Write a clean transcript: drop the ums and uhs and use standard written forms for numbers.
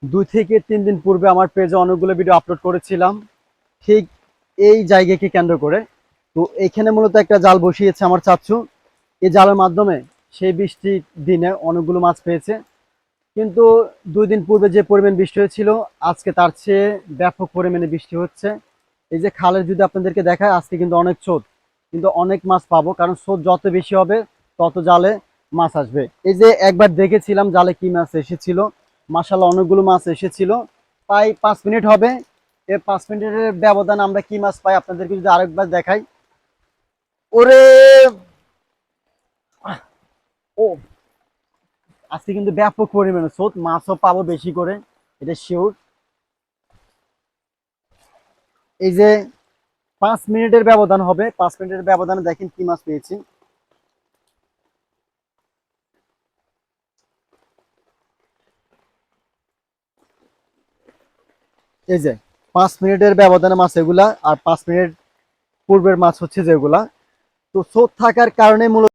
2 থেকে 3 দিন পূর্বে আমার পেজে অনেকগুলো ভিডিও আপলোড করেছিলাম ঠিক এই জায়গাকে কেন্দ্র করে। তো এখানে মূলত একটা জাল বসিয়েছে আমার চাচ্চু। এই জালের মাধ্যমে সেই বৃষ্টির দিনে অনেকগুলো মাছ পেয়েছে। কিন্তু 2 দিন পূর্বে যে পরিমাণ বৃষ্টি হয়েছিল, আজকে তার চেয়ে ব্যাপক পরিমাণে বৃষ্টি হচ্ছে। এই যে খালের যদি আপনাদেরকে দেখায়, আজকে কিন্তু অনেক স্রোত, কিন্তু অনেক মাছ পাবো, কারণ স্রোত যত বেশি হবে তত জালে মাছ আসবে। এই যে একবার দেখেছিলাম জালে কি মাছ এসেছিল, মাশাআল্লাহ অনেকগুলো মাছ এসেছিল। প্রায় 5 মিনিট হবে, এই 5 মিনিটের ব্যবধান আমরা কি মাছ পাই আপনাদেরকে যদি আরেকবার দেখাই। ওরে, ও, আজকে কিন্তু ব্যাপক পরিমাণে স্রোত, মাছও পাবো বেশি করে, এটা শিওর। এই যে 5 মিনিটের ব্যবধান হবে, 5 মিনিটের ব্যবধানে দেখেন কি মাছ পেয়েছি। এই যে 5 মিনিটের ব্যবধানে মাছ এগুলা, আর 5 মিনিট পূর্বের মাছ হচ্ছে যেগুলা। তো স্রোত থাকার কারণে মূলত